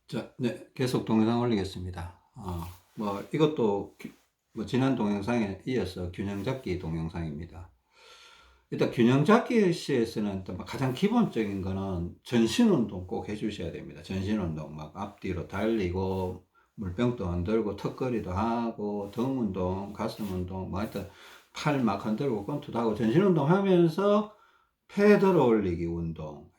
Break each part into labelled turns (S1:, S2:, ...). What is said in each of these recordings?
S1: 자, 네, 계속 동영상 올리겠습니다. 이것도 지난 동영상에 이어서 균형 잡기 동영상입니다. 일단 균형 잡기 시에서는 가장 기본적인 거는 전신 운동 꼭 해주셔야 됩니다. 전신 운동 막 앞뒤로 달리고 물병도 흔들고 턱걸이도 하고 등 운동, 가슴 운동, 뭐 하여튼 팔 막 흔들고 권투도 하고 전신 운동 하면서 패 들어 올리기 운동,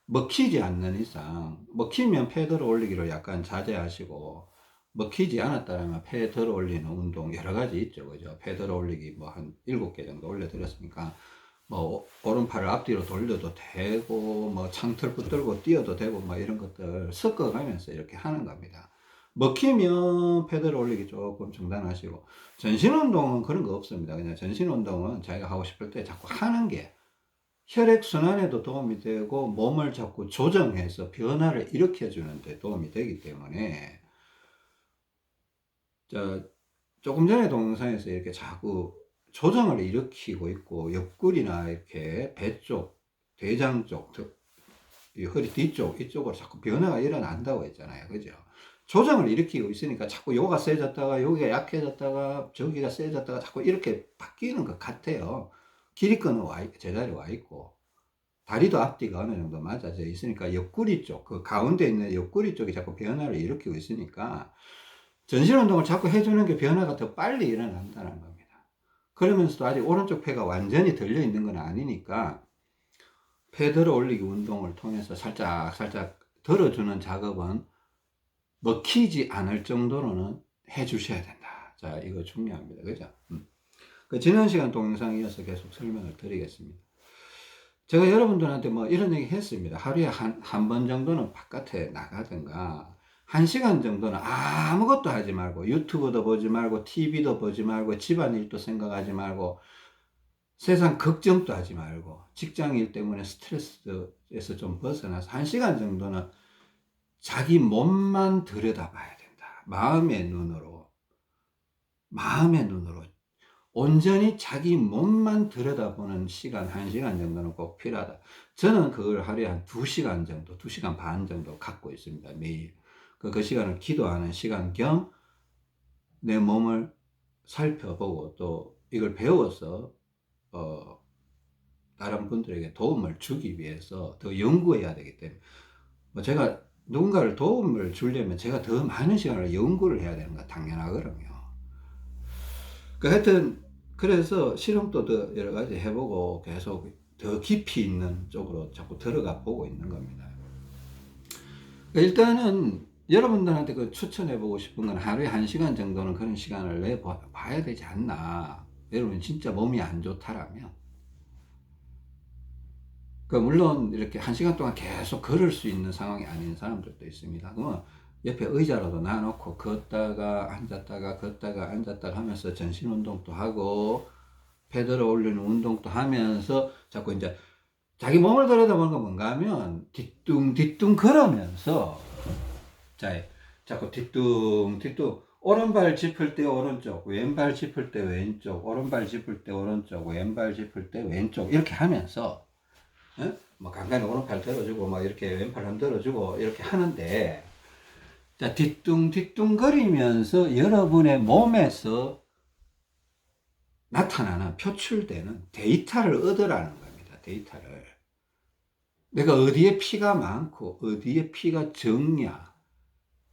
S1: 먹히지 않는 이상, 먹히면 패 들어 올리기를 약간 자제하시고, 먹히지 않았다면 패 들어 올리는 운동 여러 가지 있죠. 그죠? 패 들어 올리기 뭐 한 7개 정도 올려드렸으니까, 뭐, 오른팔을 앞뒤로 돌려도 되고, 뭐, 창틀 붙들고 뛰어도 되고, 뭐, 이런 것들 섞어가면서 이렇게 하는 겁니다. 먹히면 패 들어 올리기 조금 중단하시고, 전신 운동은 그런 거 없습니다. 그냥 전신 운동은 자기가 하고 싶을 때 자꾸 하는 게 혈액순환에도 도움이 되고 몸을 자꾸 조정해서 변화를 일으켜주는 데 도움이 되기 때문에 자, 조금 전에 동영상에서 이렇게 자꾸 조정을 일으키고 있고 옆구리나 이렇게 배 쪽, 대장 쪽, 이 허리 뒤쪽 이쪽으로 자꾸 변화가 일어난다고 했잖아요. 그죠? 조정을 일으키고 있으니까 자꾸 요가 세졌다가 여기가 약해졌다가 저기가 세졌다가 자꾸 이렇게 바뀌는 것 같아요. 기립근은 제자리에 와 있고 다리도 앞뒤가 어느 정도 맞아져 있으니까 옆구리 쪽, 그 가운데 있는 옆구리 쪽이 자꾸 변화를 일으키고 있으니까 전신 운동을 자꾸 해주는 게 변화가 더 빨리 일어난다는 겁니다. 그러면서도 아직 오른쪽 폐가 완전히 들려 있는 건 아니니까 폐 들어 올리기 운동을 통해서 살짝 살짝 들어주는 작업은 먹히지 않을 정도로는 해주셔야 된다. 자, 이거 중요합니다. 그죠? 그 지난 시간 동영상에 이어서 계속 설명을 드리겠습니다. 제가 여러분들한테 뭐 이런 얘기 했습니다. 하루에 한 번 정도는 바깥에 나가든가, 1시간 정도는 아무것도 하지 말고, 유튜브도 보지 말고, TV도 보지 말고, 집안일도 생각하지 말고, 세상 걱정도 하지 말고, 직장일 때문에 스트레스에서 좀 벗어나서 1시간 정도는 자기 몸만 들여다봐야 된다. 마음의 눈으로 온전히 자기 몸만 들여다보는 시간 1시간 정도는 꼭 필요하다. 저는 그걸 하루에 한 2시간 정도, 2시간 반 정도 갖고 있습니다. 매일. 그 시간을 기도하는 시간 겸 내 몸을 살펴보고 또 이걸 배워서 어, 다른 분들에게 도움을 주기 위해서 더 연구해야 되기 때문에 뭐 제가 누군가를 도움을 주려면 제가 더 많은 시간을 연구를 해야 되는 거 당연하거든요. 그 하여튼 그래서 실험도 더 여러 가지 해보고 계속 더 깊이 있는 쪽으로 자꾸 들어가 보고 있는 겁니다. 일단은 여러분들한테 그 추천해보고 싶은 건 하루에 1시간 정도는 그런 시간을 내봐야 되지 않나. 여러분 진짜 몸이 안 좋다라면. 그 물론 이렇게 1시간 동안 계속 걸을 수 있는 상황이 아닌 사람들도 있습니다. 그러면 옆에 의자라도 놔놓고 걷다가 앉았다가 걷다가 앉았다가 하면서 전신 운동도 하고 패드를 올리는 운동도 하면서 자꾸 이제 자기 몸을 들여다보는 건 뭔가 하면 뒤뚱뒤뚱 걸으면서 자, 자꾸 뒤뚱뒤뚱 오른발 짚을 때 오른쪽, 왼발 짚을 때 왼쪽, 오른발 짚을 때 오른쪽, 왼발 짚을 때 왼쪽 이렇게 하면서 뭐 간간히 오른팔 들어주고 막 이렇게 왼팔 흔들어주고 이렇게 하는데 자 뒤뚱뒤뚱 거리면서 여러분의 몸에서 나타나는 표출되는 데이터를 얻으라는 겁니다. 데이터를. 내가 어디에 피가 많고 어디에 피가 적냐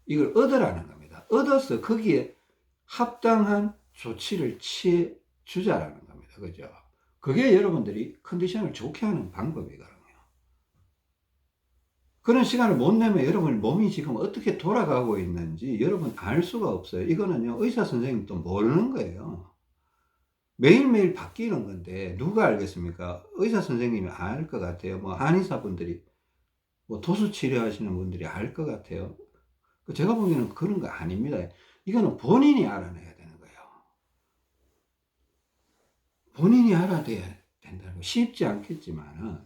S1: 이걸 얻으라는 겁니다. 얻어서 거기에 합당한 조치를 취해 주자라는 겁니다. 그죠? 그게 여러분들이 컨디션을 좋게 하는 방법이거든요. 그런 시간을 못 내면 여러분 몸이 지금 어떻게 돌아가고 있는지 여러분 알 수가 없어요. 이거는요, 의사 선생님도 모르는 거예요. 매일매일 바뀌는 건데 누가 알겠습니까? 의사 선생님이 알 것 같아요. 뭐 한의사분들이 뭐 도수 치료하시는 분들이 알 것 같아요. 제가 보기에는 그런 거 아닙니다. 이거는 본인이 알아내야 되는 거예요. 본인이 알아야 된다는 거 쉽지 않겠지만은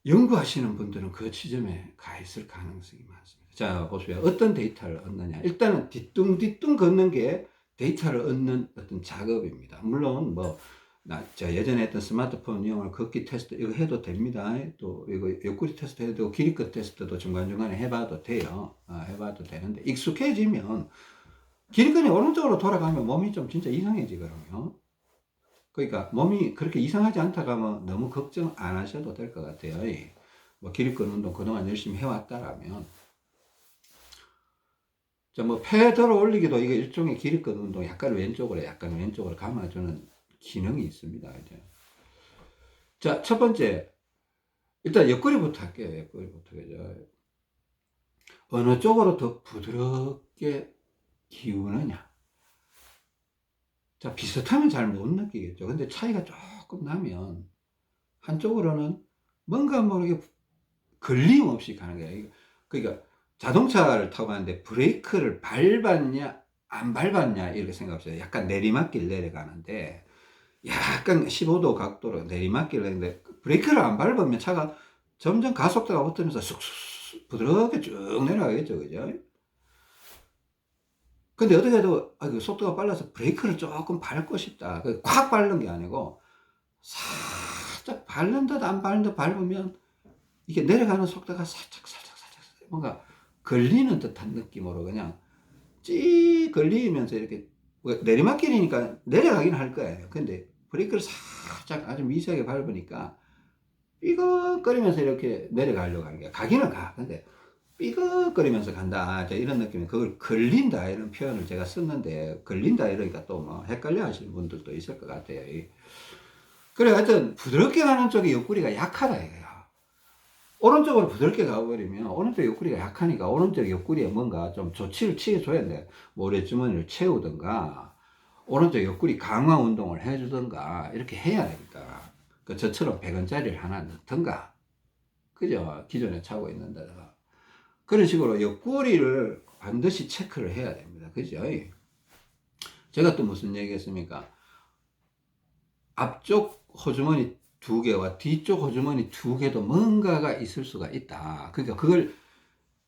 S1: 연구하시는 분들은 그 지점에 가 있을 가능성이 많습니다. 자, 보세요. 어떤 데이터를 얻느냐. 일단은 뒤뚱뒤뚱 걷는 게 데이터를 얻는 어떤 작업입니다. 물론 뭐 제가 예전에 했던 스마트폰 이용을 걷기 테스트 이거 해도 됩니다. 또 이거 옆구리 테스트 해도 되고 기립근 테스트도 중간중간에 해봐도 돼요. 해봐도 되는데 익숙해지면 기립근이 오른쪽으로 돌아가면 몸이 좀 진짜 이상해지거든요. 그러니까 몸이 그렇게 이상하지 않다가 면 너무 걱정 안 하셔도 될 것 같아요. 뭐 기립근 운동 그동안 열심히 해왔다라면 뭐 폐 들어 올리기도 이거 일종의 기립근 운동 약간 왼쪽으로 감아주는 기능이 있습니다. 이제. 자, 첫 번째 일단 옆구리부터 할게요. 옆구리부터 그죠? 어느 쪽으로 더 부드럽게 기우느냐. 자, 비슷하면 잘 못 느끼겠죠. 근데 차이가 조금 나면 한쪽으로는 뭔가 모르게 걸림 없이 가는 거예요. 그러니까 자동차를 타고 가는데 브레이크를 밟았냐 안 밟았냐 이렇게 생각하세요. 약간 내리막길 내려가는데 약간 15도 각도로 내리막길 내리는데 브레이크를 안 밟으면 차가 점점 가속도가 붙으면서 쑥쑥 부드럽게 쭉 내려가겠죠. 그죠? 근데 어떻게 해도 그 속도가 빨라서 브레이크를 조금 밟고 싶다. 콱 밟는 게 아니고 살짝 밟는 듯 안 밟는 듯 밟으면 이게 내려가는 속도가 살짝 뭔가 걸리는 듯한 느낌으로 그냥 찌 걸리면서 이렇게 내리막길이니까 내려가긴 할 거예요. 근데 브레이크를 살짝 아주 미세하게 밟으니까 삐걱거리면서 이렇게 내려가려고 하는 게 가기는 가. 근데 삐걱거리면서 간다. 이런 느낌이 그걸 걸린다 이런 표현을 제가 썼는데 걸린다 이러니까 또 뭐 헷갈려 하시는 분들도 있을 것 같아요. 그래 하여튼 부드럽게 가는 쪽이 옆구리가 약하다 이거야. 오른쪽으로 부드럽게 가버리면 오른쪽 옆구리가 약하니까 오른쪽 옆구리에 뭔가 좀 조치를 취해줘야 돼. 모래주머니를 채우든가 오른쪽 옆구리 강화 운동을 해주든가 이렇게 해야 되니까 저처럼 100원짜리를 하나 넣든가 그죠? 기존에 차고 있는 데다가 그런 식으로 옆구리를 반드시 체크를 해야 됩니다. 그죠? 제가 또 무슨 얘기 했습니까? 앞쪽 호주머니 2개와 뒤쪽 호주머니 2개도 뭔가가 있을 수가 있다. 그러니까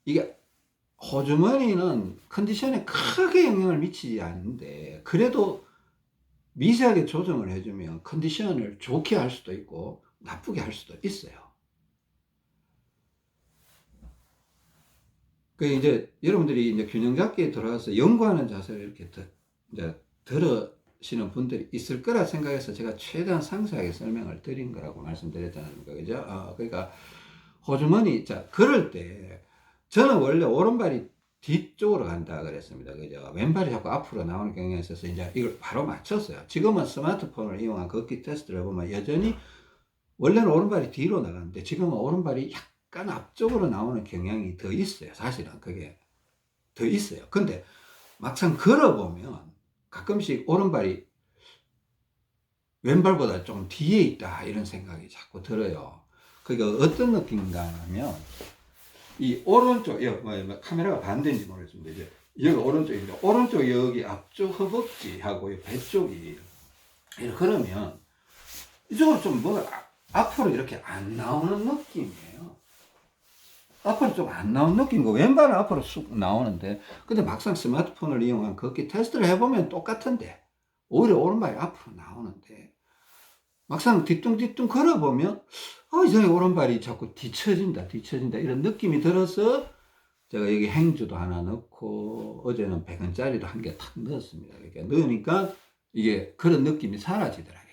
S1: 이게 호주머니는 컨디션에 크게 영향을 미치지 않는데 그래도 미세하게 조정을 해주면 컨디션을 좋게 할 수도 있고 나쁘게 할 수도 있어요. 그 이제 여러분들이 이제 균형 잡기에 들어가서 연구하는 자세를 이렇게 이제 들으시는 분들이 있을 거라 생각해서 제가 최대한 상세하게 설명을 드린 거라고 말씀드렸잖아요. 그죠? 그러니까 호주머니, 자, 그럴 때 저는 원래 오른발이 뒤쪽으로 간다 그랬습니다. 그죠? 왼발이 자꾸 앞으로 나오는 경향이 있어서 이제 이걸 바로 맞췄어요. 지금은 스마트폰을 이용한 걷기 테스트를 해보면 여전히 원래는 오른발이 뒤로 나가는데 지금은 오른발이 약간 앞쪽으로 나오는 경향이 더 있어요. 사실은 그게 더 있어요. 근데 막상 걸어보면 가끔씩 오른발이 왼발보다 좀 뒤에 있다 이런 생각이 자꾸 들어요. 그러니까 어떤 느낌인가 하면 이 오른쪽, 카메라가 반대인지 모르겠습니다. 이제 여기 오른쪽입니다. 오른쪽 여기 앞쪽 허벅지하고 배 쪽이 이렇게 그러면 이쪽으로 좀 뭐가 앞으로 이렇게 안 나오는 느낌이에요. 앞으로 좀 안 나오는 느낌이고 왼발은 앞으로 쑥 나오는데 근데 막상 스마트폰을 이용한 걷기 테스트를 해보면 똑같은데 오히려 오른발이 앞으로 나오는데 막상 뒤뚱뒤뚱 걸어보면 이상하게 오른발이 자꾸 뒤처진다 이런 느낌이 들어서 제가 여기 행주도 하나 넣고 어제는 100원짜리도 한 개 탁 넣었습니다. 이렇게 넣으니까 이게 그런 느낌이 사라지더라고요.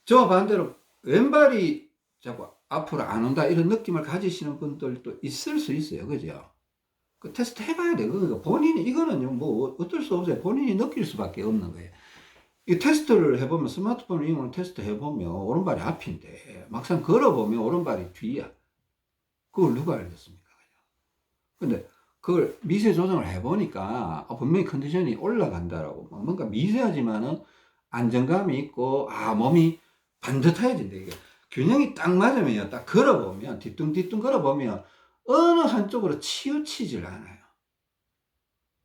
S1: 저와 반대로 왼발이 자꾸 앞으로 안 온다 이런 느낌을 가지시는 분들도 있을 수 있어요. 그죠? 그 테스트 해봐야 돼. 그러니까 본인이 이거는요 뭐 어쩔 수 없어요. 본인이 느낄 수밖에 없는 거예요. 이 테스트를 해보면 스마트폰을 이용한 테스트 해보면 오른발이 앞인데 막상 걸어보면 오른발이 뒤야. 그걸 누가 알겠습니까? 근데 그걸 미세 조정을 해보니까 분명히 컨디션이 올라간다라고 뭔가 미세하지만은 안정감이 있고 몸이 반듯해진다. 이게 균형이 딱 맞으면 딱 걸어보면 뒤뚱뒤뚱 걸어보면 어느 한쪽으로 치우치질 않아요.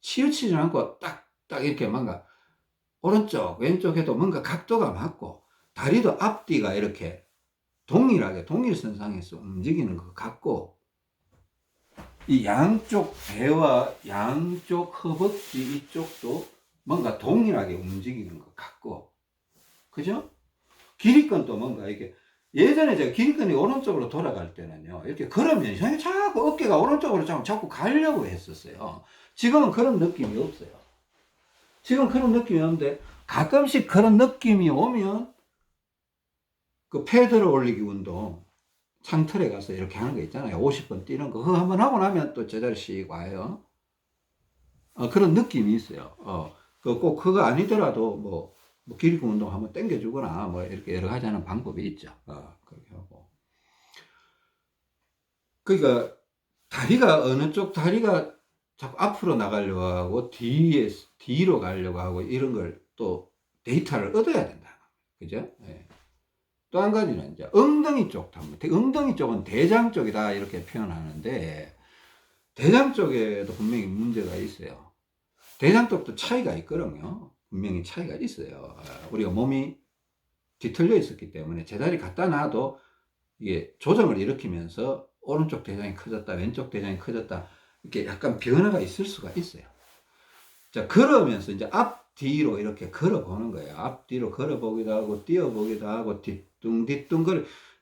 S1: 치우치질 않고 딱 이렇게 뭔가 오른쪽 왼쪽에도 뭔가 각도가 맞고 다리도 앞뒤가 이렇게 동일하게 동일선상에서 움직이는 것 같고 이 양쪽 배와 양쪽 허벅지 이쪽도 뭔가 동일하게 움직이는 것 같고, 그죠? 기립근도 뭔가 이게, 예전에 제가 기립근이 오른쪽으로 돌아갈 때는요, 이렇게 걸으면 이상하게 자꾸 어깨가 오른쪽으로 자꾸 가려고 했었어요. 지금은 그런 느낌이 없어요. 지금 그런 느낌이 없는데, 가끔씩 그런 느낌이 오면, 그 패드를 올리기 운동, 창틀에 가서 이렇게 하는 거 있잖아요. 50번 뛰는 거. 그거 한번 하고 나면 또 제자리 씩 와요. 그런 느낌이 있어요. 꼭 그거 아니더라도 뭐 기립근 운동 한번 당겨주거나 뭐 이렇게 여러 가지 하는 방법이 있죠. 그렇게 하고. 그러니까 다리가 어느 쪽 다리가 자꾸 앞으로 나가려고 하고 뒤로 가려고 하고 이런 걸 또 데이터를 얻어야 된다. 그죠? 예. 또 한 가지는 이제 엉덩이 쪽도 한번, 엉덩이 쪽은 대장 쪽이다 이렇게 표현하는데 대장 쪽에도 분명히 문제가 있어요. 대장 쪽도 차이가 있거든요. 분명히 차이가 있어요. 우리가 몸이 뒤틀려 있었기 때문에 제자리 갖다 놔도 이게 조정을 일으키면서 오른쪽 대장이 커졌다, 왼쪽 대장이 커졌다, 이렇게 약간 변화가 있을 수가 있어요. 자, 그러면서 이제 앞뒤로 이렇게 걸어보는 거예요. 앞뒤로 걸어보기도 하고, 뛰어보기도 하고, 뒤뚱뒤뚱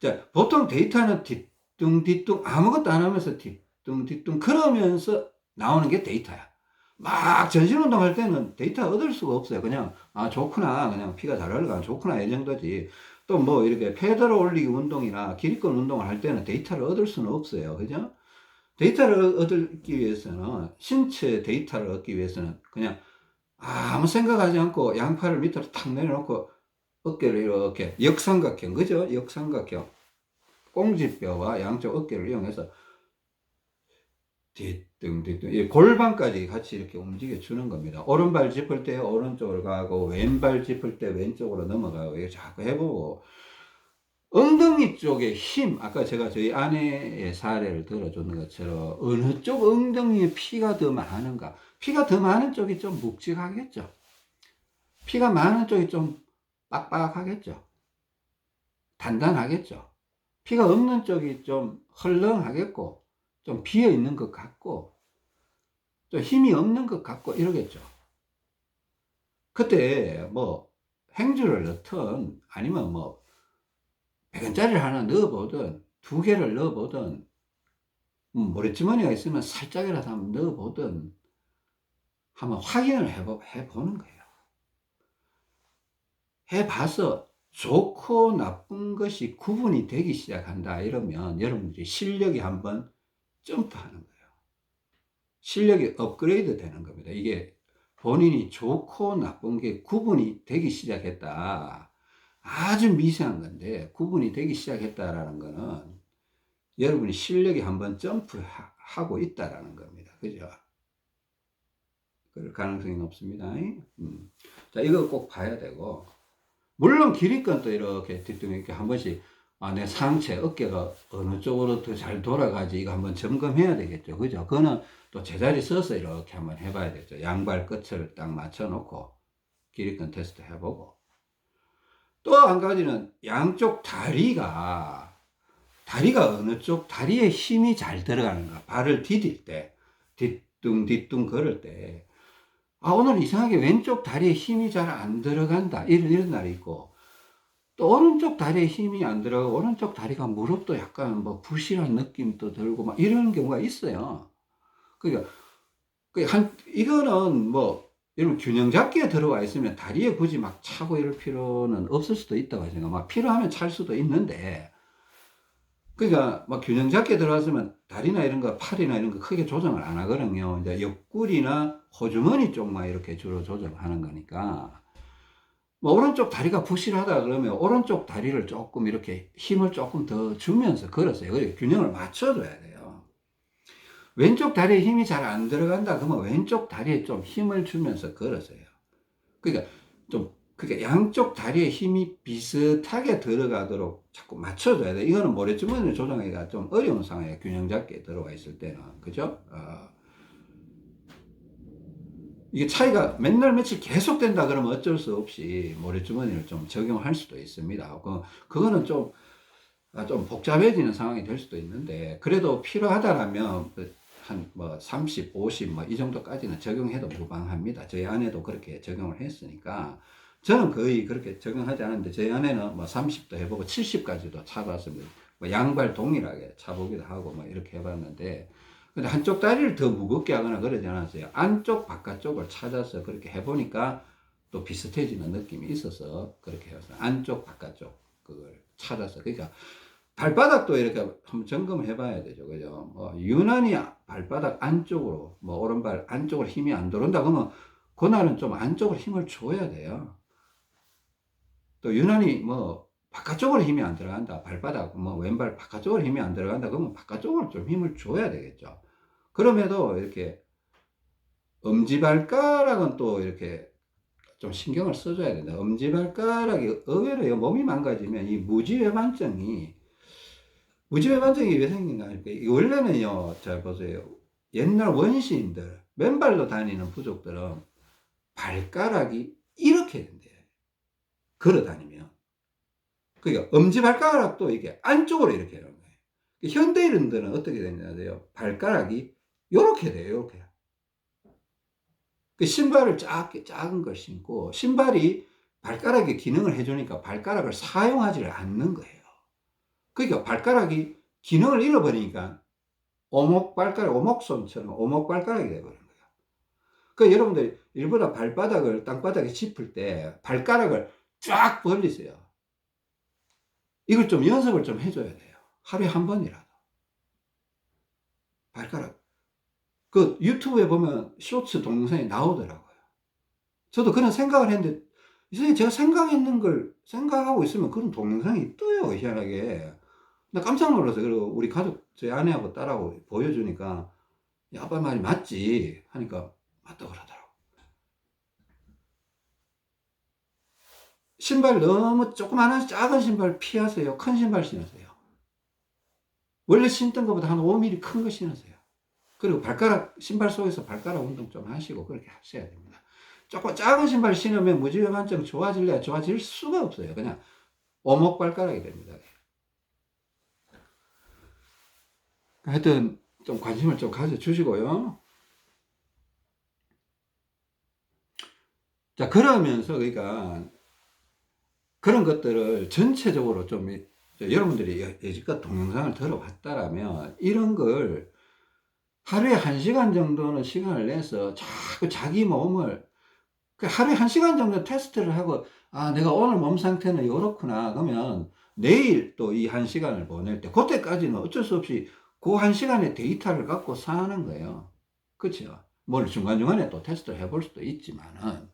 S1: 자, 보통 데이터는 뒤뚱뒤뚱 아무것도 안 하면서 뒤뚱뒤뚱 그러면서 나오는 게 데이터야. 막 전신운동 할 때는 데이터 얻을 수가 없어요. 그냥, 좋구나. 그냥 피가 잘 흘러가. 좋구나. 이 정도지. 또 뭐 이렇게 페달 올리기 운동이나 기립근 운동을 할 때는 데이터를 얻을 수는 없어요. 그죠? 데이터를 얻기 위해서는, 신체 데이터를 얻기 위해서는 그냥 아무 생각하지 않고 양팔을 밑으로 탁 내려놓고 어깨를 이렇게 역삼각형, 그죠? 역삼각형. 꽁지뼈와 양쪽 어깨를 이용해서 뒤뚱뒤뚱 골반까지 같이 이렇게 움직여 주는 겁니다. 오른발 짚을 때 오른쪽으로 가고, 왼발 짚을 때 왼쪽으로 넘어가고, 이거 자꾸 해보고, 엉덩이 쪽에 힘, 아까 제가 저희 아내의 사례를 들어주는 것처럼 어느 쪽 엉덩이에 피가 더 많은가? 피가 더 많은 쪽이 좀 묵직하겠죠. 피가 많은 쪽이 좀 빡빡하겠죠. 단단하겠죠. 피가 없는 쪽이 좀 헐렁하겠고, 좀 비어 있는 것 같고, 좀 힘이 없는 것 같고, 이러겠죠. 그때 뭐 행주를 넣든 아니면 뭐 100원짜리를 하나 넣어보든, 2개를 넣어보든, 모래주머니가 있으면 살짝이라도 한번 넣어보든, 한번 확인을 해보는 거예요. 해봐서 좋고 나쁜 것이 구분이 되기 시작한다 이러면 여러분들이 실력이 한번 점프하는 거예요. 실력이 업그레이드 되는 겁니다. 이게 본인이 좋고 나쁜 게 구분이 되기 시작했다. 아주 미세한 건데 구분이 되기 시작했다라는 거는 여러분이 실력이 한번 점프하고 있다라는 겁니다. 그죠? 그럴 가능성이 높습니다. 자, 이거 꼭 봐야 되고, 물론 기립근도 이렇게 뒤뚱 이렇게 한 번씩, 내 상체, 어깨가 어느 쪽으로 더 잘 돌아가지, 이거 한번 점검해야 되겠죠. 그죠? 그거는 또 제자리 서서 이렇게 한번 해봐야 되죠. 양발 끝을 딱 맞춰놓고, 기립근 테스트 해보고. 또 한 가지는 양쪽 다리가 어느 쪽 다리에 힘이 잘 들어가는가. 발을 디딜 때, 뒤뚱뒤뚱 걸을 때, 오늘 이상하게 왼쪽 다리에 힘이 잘 안 들어간다. 이런 날이 있고, 또 오른쪽 다리에 힘이 안 들어가고, 오른쪽 다리가 무릎도 약간 뭐 부실한 느낌도 들고, 막 이런 경우가 있어요. 그러니까, 이거는 뭐, 여러분 균형 잡기에 들어와 있으면 다리에 굳이 막 차고 이럴 필요는 없을 수도 있다고 생각. 막 필요하면 찰 수도 있는데, 그러니까 막 균형 잡기에 들어왔으면 다리나 이런 거, 팔이나 이런 거 크게 조정을 안 하거든요. 이제 옆구리나 호주머니 쪽만 이렇게 주로 조정하는 거니까. 뭐 오른쪽 다리가 부실하다 그러면 오른쪽 다리를 조금 이렇게 힘을 조금 더 주면서 걸었어요. 그래 균형을 맞춰줘야 돼요. 왼쪽 다리에 힘이 잘 안 들어간다 그러면 왼쪽 다리에 좀 힘을 주면서 걸었어요. 그러니까 양쪽 다리에 힘이 비슷하게 들어가도록 자꾸 맞춰줘야 돼. 이거는 모래주머니를 조정하기가 좀 어려운 상황이에요. 균형 잡기에 들어가 있을 때는. 그죠? 이게 차이가 맨날 며칠 계속 된다 그러면 어쩔 수 없이 모래주머니를 좀 적용할 수도 있습니다. 그거는 좀 복잡해지는 상황이 될 수도 있는데, 그래도 필요하다라면 한 뭐 30, 50 뭐 이 정도까지는 적용해도 무방합니다. 저희 아내도 그렇게 적용을 했으니까. 저는 거의 그렇게 적용하지 않았는데 저희 아내는 뭐 30도 해보고 70까지도 차봤습니다. 뭐 양발 동일하게 차보기도 하고 뭐 이렇게 해봤는데, 근데 한쪽 다리를 더 무겁게 하거나 그러지 않았어요. 안쪽 바깥쪽을 찾아서 그렇게 해보니까 또 비슷해지는 느낌이 있어서 그렇게 해서 안쪽 바깥쪽 그걸 찾아서. 그러니까 발바닥도 이렇게 한번 점검을 해봐야 되죠. 그죠? 유난히 발바닥 안쪽으로, 뭐, 오른발 안쪽으로 힘이 안 들어온다. 그러면, 그날은 좀 안쪽으로 힘을 줘야 돼요. 또, 유난히 뭐, 바깥쪽으로 힘이 안 들어간다. 발바닥, 뭐, 왼발 바깥쪽으로 힘이 안 들어간다. 그러면 바깥쪽으로 좀 힘을 줘야 되겠죠. 그럼에도 이렇게, 엄지발가락은 또 이렇게 좀 신경을 써줘야 된다. 엄지발가락이 의외로 몸이 망가지면 이 무지외반증이 왜 생긴가 하니까, 원래는요, 잘 보세요. 옛날 원시인들, 맨발로 다니는 부족들은 발가락이 이렇게 된대요. 걸어 다니면. 그러니까 엄지발가락도 이게 안쪽으로 이렇게 되는 거예요. 현대인들은 어떻게 되냐면요, 발가락이 이렇게 돼요, 이렇게. 그 신발을 작은 걸 신고, 신발이 발가락의 기능을 해주니까 발가락을 사용하지를 않는 거예요. 그러니까 발가락이 기능을 잃어버리니까 오목손처럼 오목발가락이 되어버린 거예요. 그 여러분들 일부러 발바닥을 땅바닥에 짚을 때 발가락을 쫙 벌리세요. 이걸 좀 연습을 좀 해줘야 돼요. 하루에 한 번이라도. 발가락. 그 유튜브에 보면 쇼츠 동영상이 나오더라고요. 저도 그런 생각을 했는데, 이제 제가 생각했는 걸 생각하고 있으면 그런 동영상이 떠요, 희한하게. 나 깜짝 놀랐어요. 그리고 우리 가족, 저희 아내하고 딸하고 보여주니까, 야, 아빠 말이 맞지 하니까 맞다 그러더라고. 신발 너무 조그마한 작은 신발 피하세요. 큰 신발 신으세요. 원래 신던 것보다 한 5mm 큰 거 신으세요. 그리고 신발 속에서 발가락 운동 좀 하시고 그렇게 하셔야 됩니다. 조금 작은 신발 신으면 무지외반증 좋아질래야 좋아질 수가 없어요. 그냥 오목발가락이 됩니다. 하여튼 좀 관심을 좀 가져주시고요. 자, 그러면서 그러니까 그런 것들을 전체적으로 좀 여러분들이 여지껏 동영상을 들어봤다라면 이런 걸 하루에 1시간 정도는 시간을 내서 자꾸 자기 몸을 하루에 1시간 정도 테스트를 하고, 아, 내가 오늘 몸 상태는 이렇구나. 그러면 내일 또 이 1시간을 보낼 때, 그때까지는 어쩔 수 없이 그 1시간의 데이터를 갖고 사는 거예요. 그렇죠? 뭘 중간중간에 또 테스트를 해볼 수도 있지만은,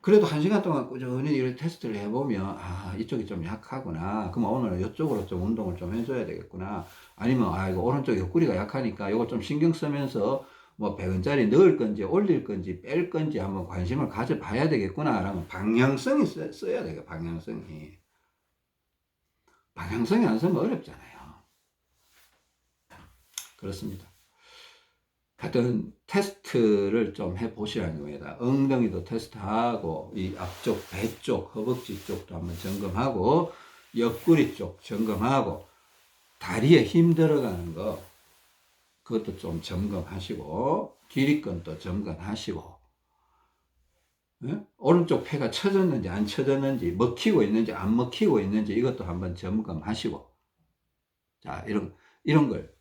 S1: 그래도 1시간 동안 꾸준히 이렇게 테스트를 해보면, 아, 이쪽이 좀 약하구나. 그럼 오늘은 이쪽으로 좀 운동을 좀 해줘야 되겠구나. 아니면, 아, 이거 오른쪽 옆구리가 약하니까 이거 좀 신경 쓰면서 뭐 100원짜리 넣을 건지 올릴 건지 뺄 건지 한번 관심을 가져봐야 되겠구나. 라는 방향성이 써야 돼요, 방향성이. 방향성이 안 쓰면 어렵잖아요. 그렇습니다. 하여튼 테스트를 좀 해보시라는 겁니다. 엉덩이도 테스트하고 이 앞쪽 배 쪽, 허벅지 쪽도 한번 점검하고 옆구리 쪽 점검하고 다리에 힘 들어가는 거 그것도 좀 점검하시고 기립근도 점검하시고, 예? 오른쪽 폐가 쳐졌는지 안 쳐졌는지 먹히고 있는지 안 먹히고 있는지 이것도 한번 점검하시고, 자, 이런 걸,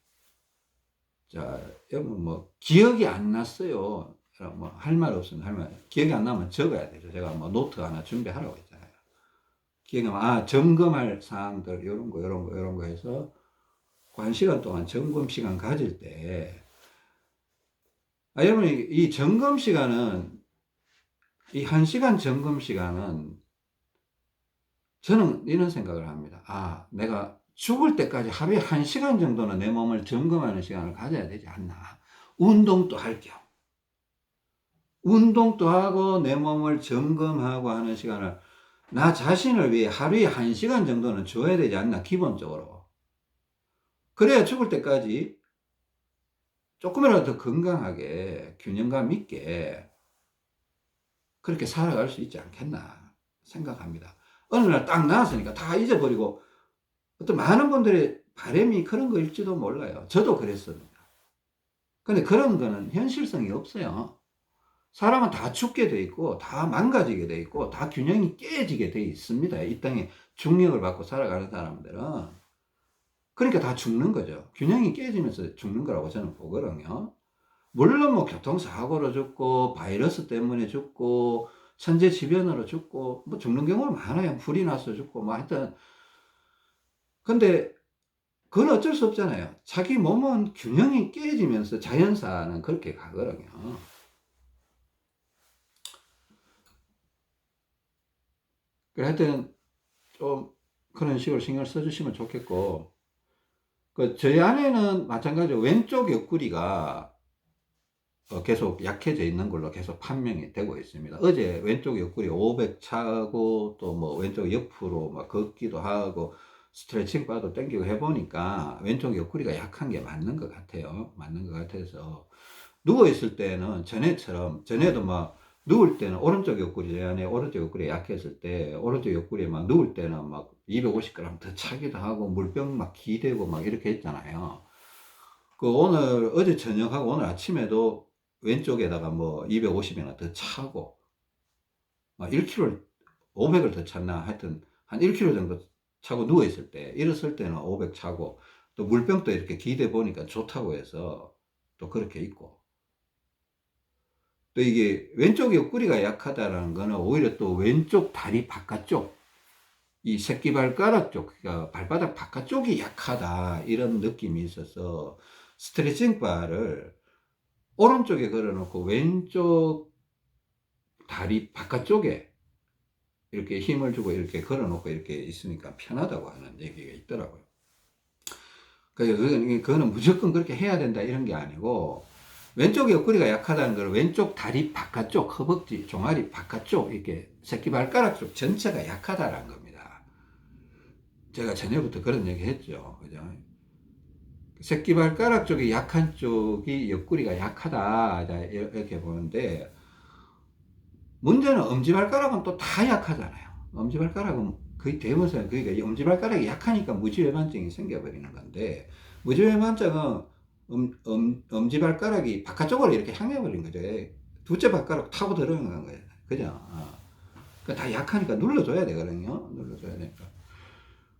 S1: 자, 여러분 뭐 기억이 안 났어요. 뭐 할 말 없으면 할 말, 기억이 안 나면 적어야 되죠. 제가 뭐 노트 하나 준비하라고 했잖아요. 기억이 나면, 아, 점검할 사항들 이런 거 해서 그 1시간 동안 점검 시간 가질 때, 아, 여러분 이 점검 시간은, 이 1시간 점검 시간은 저는 이런 생각을 합니다. 아, 내가 죽을 때까지 하루에 1시간 정도는 내 몸을 점검하는 시간을 가져야 되지 않나. 운동도 할 겸. 운동도 하고 내 몸을 점검하고 하는 시간을 나 자신을 위해 하루에 1시간 정도는 줘야 되지 않나, 기본적으로. 그래야 죽을 때까지 조금이라도 더 건강하게 균형감 있게 그렇게 살아갈 수 있지 않겠나 생각합니다. 어느 날 딱 나왔으니까 다 잊어버리고, 어떤 많은 분들의 바람이 그런 거일지도 몰라요. 저도 그랬습니다. 근데 그런 거는 현실성이 없어요. 사람은 다 죽게 돼 있고, 다 망가지게 돼 있고, 다 균형이 깨지게 돼 있습니다. 이 땅에 중력을 받고 살아가는 사람들은. 그러니까 다 죽는 거죠. 균형이 깨지면서 죽는 거라고 저는 보거든요. 물론 뭐 교통사고로 죽고, 바이러스 때문에 죽고, 천재지변으로 죽고, 뭐 죽는 경우는 많아요. 불이 나서 죽고, 뭐 하여튼. 근데 그건 어쩔 수 없잖아요. 자기 몸은 균형이 깨지면서 자연사는 그렇게 가거든요. 그래, 하여튼 좀 그런 식으로 신경을 써주시면 좋겠고, 저희 아내는 마찬가지로 왼쪽 옆구리가 계속 약해져 있는 걸로 계속 판명이 되고 있습니다. 어제 왼쪽 옆구리 500 차고 또 뭐 왼쪽 옆으로 막 걷기도 하고 스트레칭 바도 당기고 해보니까 왼쪽 옆구리가 약한 게 맞는 것 같아요. 맞는 것 같아서 누워있을 때는 전에도 막 누울 때는 오른쪽 옆구리, 안에 오른쪽 옆구리 약했을 때 오른쪽 옆구리에 막 누울 때는 막 250g 더 차기도 하고 물병 막 기대고 막 이렇게 했잖아요. 어제 저녁하고 오늘 아침에도 왼쪽에다가 뭐 250이나 더 차고, 막 1kg, 500을 더 찼나? 하여튼 한 1kg 정도 차고 누워있을 때, 일어설 때는 500 차고, 또 물병도 이렇게 기대 보니까 좋다고 해서 또 그렇게 있고. 또 이게 왼쪽 옆구리가 약하다라는 거는 오히려 또 왼쪽 다리 바깥쪽, 이 새끼발가락 쪽, 그러니까 발바닥 바깥쪽이 약하다, 이런 느낌이 있어서 스트레칭 바를 오른쪽에 걸어놓고 왼쪽 다리 바깥쪽에 이렇게 힘을 주고 이렇게 걸어놓고 이렇게 있으니까 편하다고 하는 얘기가 있더라고요. 그거는 무조건 그렇게 해야 된다 이런 게 아니고, 왼쪽 옆구리가 약하다는 걸 왼쪽 다리 바깥쪽, 허벅지, 종아리 바깥쪽, 이렇게 새끼발가락 쪽 전체가 약하다라는 겁니다. 제가 전에부터 그런 얘기 했죠. 그죠? 새끼발가락 쪽이 약한 쪽이 옆구리가 약하다. 이렇게 보는데, 문제는 엄지발가락은 또 다 약하잖아요. 엄지발가락은 거의 대부분, 그러니까 엄지발가락이 약하니까 무지외반증이 생겨버리는 건데, 무지외반증은 엄지발가락이 바깥쪽으로 이렇게 향해버린 거죠. 두째 발가락 타고 들어간 거예요. 그죠? 다 약하니까 눌러줘야 되거든요. 눌러줘야 되니까.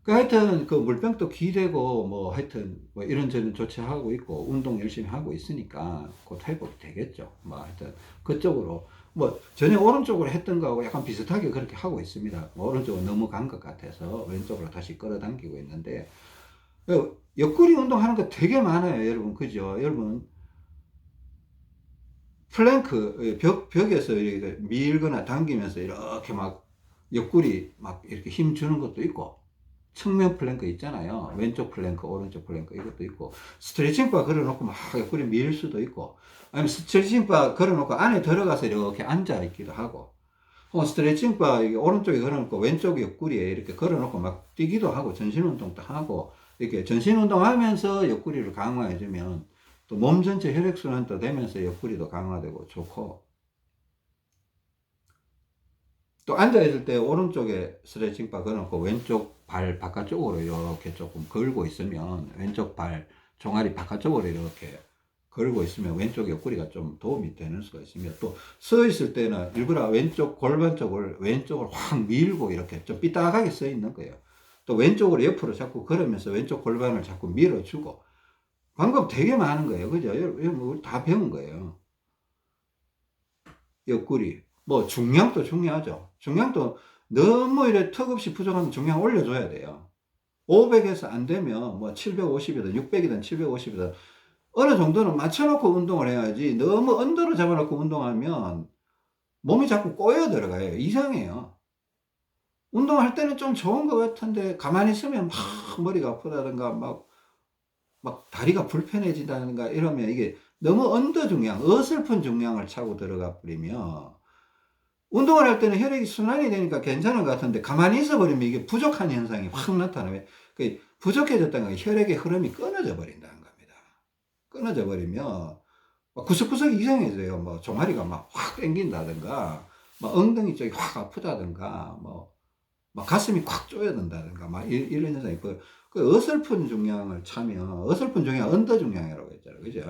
S1: 하여튼 그 물병도 기대고 뭐 하여튼 뭐 이런저런 조치하고 있고 운동 열심히 하고 있으니까 곧 회복이 되겠죠. 뭐 하여튼 그쪽으로 뭐 전에 오른쪽으로 했던 거하고 약간 비슷하게 그렇게 하고 있습니다. 뭐 오른쪽은 너무 간 것 같아서 왼쪽으로 다시 끌어당기고 있는데, 옆구리 운동하는 거 되게 많아요, 여러분. 그죠? 여러분, 플랭크 벽에서 이렇게 밀거나 당기면서 이렇게 막 옆구리 막 이렇게 힘 주는 것도 있고, 측면 플랭크 있잖아요. 왼쪽 플랭크, 오른쪽 플랭크 이것도 있고, 스트레칭 바 걸어놓고 막 옆구리 밀 수도 있고, 아니면 스트레칭 바 걸어놓고 안에 들어가서 이렇게 앉아 있기도 하고, 스트레칭 바 오른쪽에 걸어놓고 왼쪽 옆구리에 이렇게 걸어놓고 막 뛰기도 하고, 전신 운동도 하고, 이렇게 전신 운동하면서 옆구리를 강화해주면 또 몸 전체 혈액순환도 되면서 옆구리도 강화되고 좋고, 또 앉아있을 때 오른쪽에 스트레칭 바 걸어놓고 왼쪽 발 바깥쪽으로 이렇게 조금 걸고 있으면, 왼쪽 발 종아리 바깥쪽으로 이렇게 걸고 있으면 왼쪽 옆구리가 좀 도움이 되는 수가 있습니다. 또 서 있을 때는 일부러 왼쪽 골반 쪽을 왼쪽으로 확 밀고 이렇게 좀 삐딱하게 서 있는 거예요. 또 왼쪽으로 옆으로 자꾸 걸으면서 왼쪽 골반을 자꾸 밀어주고, 방법 되게 많은 거예요. 그죠? 여러분 다 배운 거예요. 옆구리. 뭐 중량도 중요하죠. 중량도 너무 이래 턱없이 부족하면 중량 올려줘야 돼요. 500에서 안 되면 뭐 750이든 600이든 750이든 어느 정도는 맞춰놓고 운동을 해야지, 너무 언더로 잡아놓고 운동하면 몸이 자꾸 꼬여 들어가요. 이상해요. 운동할 때는 좀 좋은 것 같은데 가만히 있으면 막 머리가 아프다든가 막 다리가 불편해진다든가 이러면 이게 너무 언더 중량, 어설픈 중량을 차고 들어가 버리면, 운동을 할 때는 혈액이 순환이 되니까 괜찮은 것 같은데 가만히 있어 버리면 이게 부족한 현상이 확 나타나요. 부족해졌다는 건 혈액의 흐름이 끊어져 버린다는 겁니다. 끊어져 버리면 막 구석구석 이상해져요. 뭐 종아리가 막 확 당긴다든가, 막 엉덩이 쪽이 확 아프다든가, 막 가슴이 콱 쪼여든다든가, 막 이런 현상이 있고, 그 어설픈 중량을 차면, 어설픈 중량, 언더 중량이라고 했잖아요. 그죠?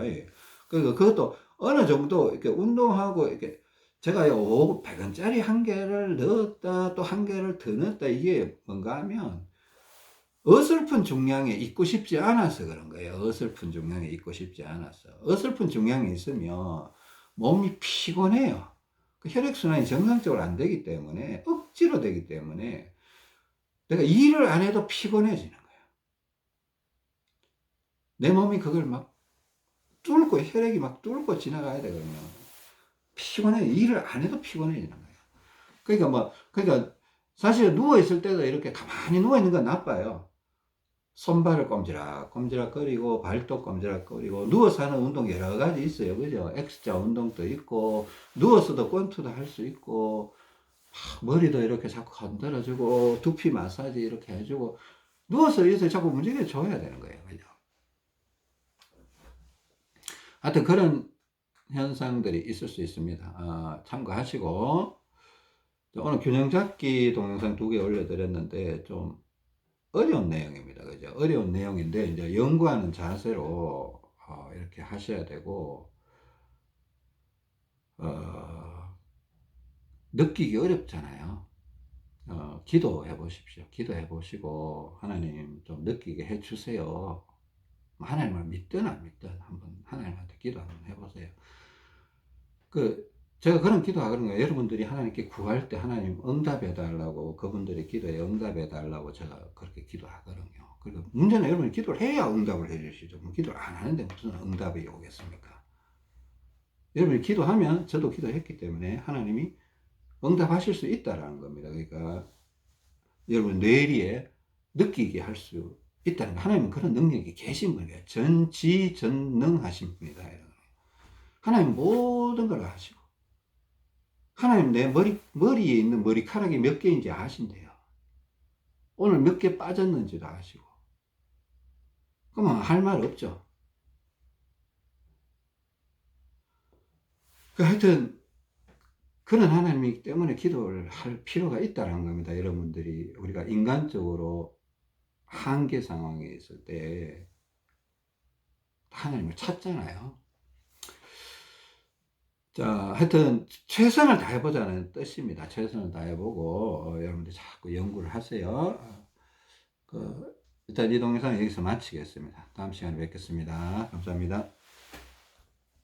S1: 그리고 그것도 어느 정도 이렇게 운동하고 이렇게 제가요, 100원짜리 한 개를 넣었다, 또 한 개를 더 넣었다, 이게 뭔가 하면 어설픈 중량에 있고 싶지 않아서 그런 거예요. 어설픈 중량에 있고 싶지 않아서. 어설픈 중량이 있으면 몸이 피곤해요. 그 혈액순환이 정상적으로 안 되기 때문에, 억지로 되기 때문에, 내가 일을 안 해도 피곤해지는 거예요. 내 몸이 그걸 막 뚫고, 혈액이 막 뚫고 지나가야 되거든요. 피곤해. 일을 안 해도 피곤해지는 거예요. 그러니까 뭐, 그러니까 사실 누워있을 때도 이렇게 가만히 누워있는 건 나빠요. 손발을 꼼지락꼼지락 거리고 발도 꼼지락 거리고 누워서 하는 운동 여러 가지 있어요. 그죠? X자 운동도 있고 누워서도 권투도 할 수 있고 머리도 이렇게 자꾸 건드려주고 두피 마사지 이렇게 해주고 누워서 이렇게 자꾸 움직여 줘야 되는 거예요. 그죠? 하여튼 그런 현상들이 있을 수 있습니다. 참고하시고 오늘 균형 잡기 동영상 2개 올려드렸는데 좀 어려운 내용입니다. 그죠? 어려운 내용인데, 이제 연구하는 자세로, 이렇게 하셔야 되고, 느끼기 어렵잖아요. 기도해 보십시오. 기도해 보시고, 하나님 좀 느끼게 해 주세요. 하나님을 믿든 안 믿든 한번 하나님한테 기도 한번 해보세요. 제가 그런 기도하는 거예요. 여러분들이 하나님께 구할 때 하나님 응답해 달라고, 그분들의 기도에 응답해 달라고 제가 그렇게 기도하거든요. 그리고 문제는 여러분이 기도를 해야 응답을 해 주시죠. 뭐 기도를 안 하는데 무슨 응답이 오겠습니까? 여러분이 기도하면 저도 기도했기 때문에 하나님이 응답하실 수 있다라는 겁니다. 그러니까 여러분 뇌리에 느끼게 할 수 있다는 거. 하나님은 그런 능력이 계신 분이에요. 전지전능하신 분이다. 하나님 모든 걸 아시고 하나님 내 머리에 있는 머리카락이 몇 개인지 아신대요. 오늘 몇 개 빠졌는지도 아시고. 그러면 할 말 없죠. 하여튼 그런 하나님이기 때문에 기도를 할 필요가 있다는 겁니다. 여러분들이 우리가 인간적으로 한계 상황에 있을 때 하나님을 찾잖아요. 자, 하여튼 최선을 다해보자는 뜻입니다. 최선을 다해보고 여러분들 자꾸 연구를 하세요. 일단 이 동영상 여기서 마치겠습니다. 다음 시간에 뵙겠습니다. 감사합니다.